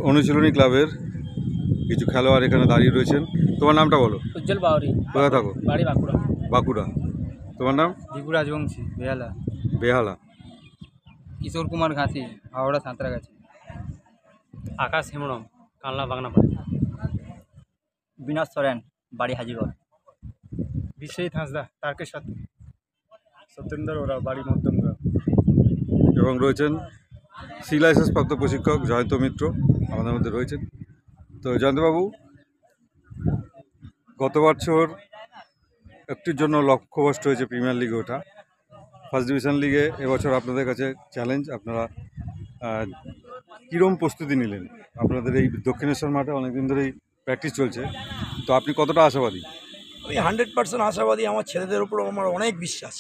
অনুশীলনী ক্লাবের কিছু খেলোয়াড় এখানে দাঁড়িয়ে রয়েছেন। তোমার নামটা বলো। উজ্জ্বল বাউরি। কোথায় থাকো? বাড়ি বাঁকুড়া। বাঁকুড়া। তোমার নাম? দীপু রাজবংশী, বেহালা। বেহালা। কিশোর কুমার ঘাসি, হাওড়া সাঁতরাগাছি। আকাশ হেমরম, কালনা বাগনাপাড়া। বিনোদ সোরেন, বাড়ি হাজিগড়। বিশ্বজিৎ হাঁসদা, তারকেশ্বর। সত্যেন্দ্র ওরা, বাড়ি মধ্যমগ্রাম। এবং রয়েছেন সি লাইসেন্স প্রাপ্ত প্রশিক্ষক জয়ন্ত মিত্র আমাদের মধ্যে রয়েছেন। তো জয়ন্তবাবু, গত বছর একটির জন্য লক্ষ্যভ্রষ্ট হয়েছে প্রিমিয়ার লিগে ওঠা, ফার্স্ট ডিভিশন লিগে এবছর আপনাদের কাছে চ্যালেঞ্জ। আপনারা কীরকম প্রস্তুতি নিলেন? আপনাদের এই দক্ষিণেশ্বর মাঠে অনেকদিন ধরেই প্র্যাকটিস চলছে, তো আপনি কতটা আশাবাদী? আমি 100% আশাবাদী। আমার ছেলেদের ওপর আমার অনেক বিশ্বাস।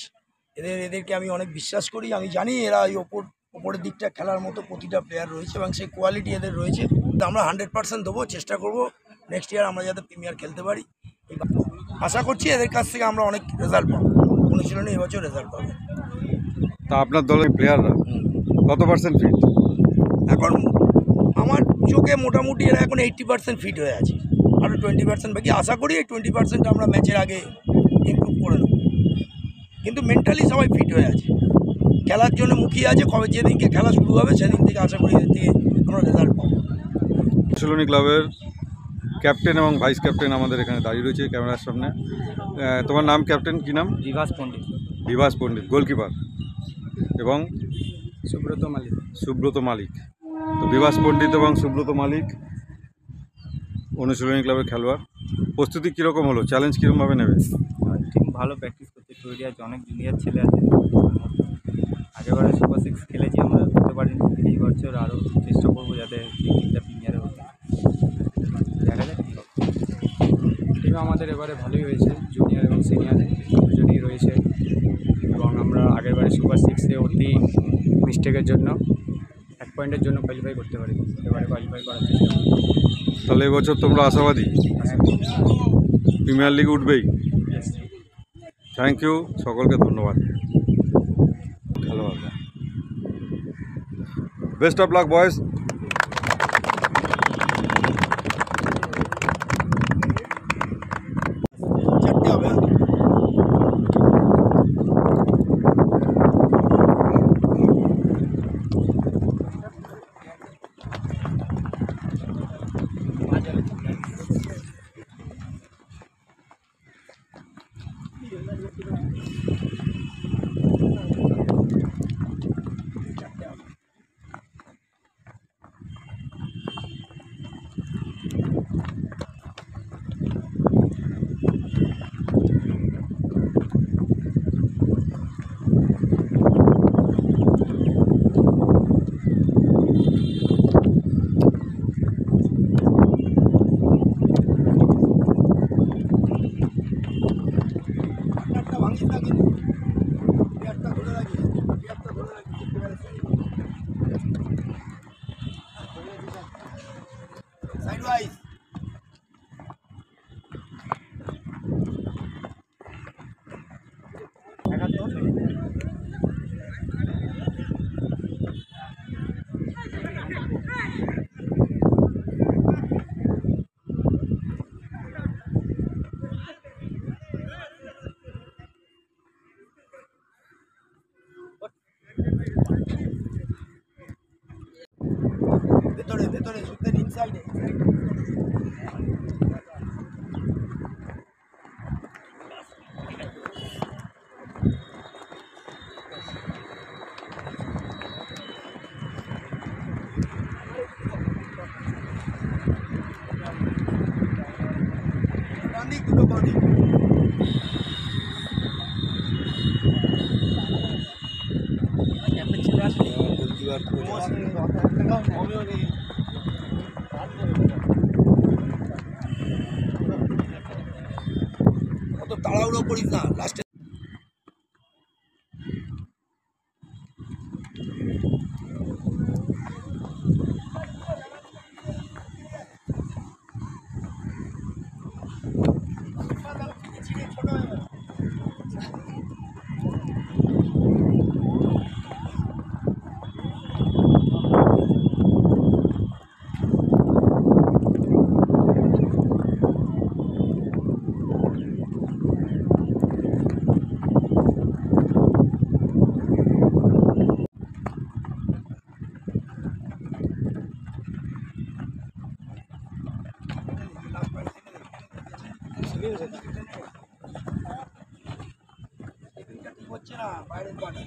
এদেরকে আমি অনেক বিশ্বাস করি। আমি জানি এরা এই ওপরের দিকটা খেলার মতো প্রতিটা প্লেয়ার রয়েছে এবং সেই কোয়ালিটি এদের রয়েছে। তো আমরা 100% দেবো, চেষ্টা করব নেক্সট ইয়ার আমরা যাতে প্রিমিয়ার খেলতে পারি। আশা করছি এদের কাছ থেকে আমরা অনেক রেজাল্ট পাবো। অনুশীলনে এবছর রেজাল্ট পাবো। তা আপনার দলের প্লেয়াররা কত পার্সেন্ট ফিট? এখন আমার চোখে মোটামুটি এরা এখন 80% ফিট হয়ে আছে। আরও 20% বাকি। আশা করি এই 20% আমরা ম্যাচের আগে ইমপ্রুভ করে নেব। কিন্তু মেন্টালি সবাই ফিট হয়ে আছে, খেলার জন্য মুখিয়ে আছে। কবে যেদিনকে খেলা শুরু হবে সেদিন থেকে আশা করি এর থেকে আমরা রেজাল্ট পাবো। অনুশীলনী ক্লাবের ক্যাপ্টেন এবং ভাইস ক্যাপ্টেন আমাদের এখানে দাঁড়িয়ে রয়েছে ক্যামেরার সামনে। তোমার নাম ক্যাপ্টেন, কী নাম? বিভাস পণ্ডিত। বিভাস পণ্ডিত, গোলকিপার। এবং সুব্রত মালিক। সুব্রত মালিক। তো বিভাস পণ্ডিত এবং সুব্রত মালিক অনুশীলনী ক্লাবের খেলোয়াড়। প্রস্তুতি কীরকম হলো? চ্যালেঞ্জ কীরকমভাবে নেবে? টিম ভালো প্র্যাকটিস করতে তৈরি আছে, অনেক জুনিয়র ছেলে আছে। আগেরবারে সুপার 6 খেলেছি, আমরা করতে পারিনি। এই বছর আরও চেষ্টা করবো যাতে টিমটা প্রিমিয়ারে হতে। দেখা যাক কী হবে। টিম আমাদের এবারে ভালোই হয়েছে, জুনিয়র এবং সিনিয়র দুজনেই রয়েছে। এবং আমরা আগেরবারে সুপার 6-এ অতি মিস্টেকের জন্য 1 পয়েন্টের জন্য কোয়ালিফাই করতে পারি। এবারে কোয়ালিফাই করার চেষ্টা করব। তাহলে এবছর তোমরা আশাবাদী প্রিমিয়ার লিগ উঠবেই? থ্যাংক ইউ, সকলকে ধন্যবাদ। খেলোয়াড়, বেস্ট অফ লাক বয়েজ। চারটে হবে। Sidewise. ভেতরে সুতের ইনসাইডে। দুটো বাঁধি। ছেলে আসে অত তাড়াহুড়ো করিস না, লাস্টে হচ্ছে না বাইরের পাটা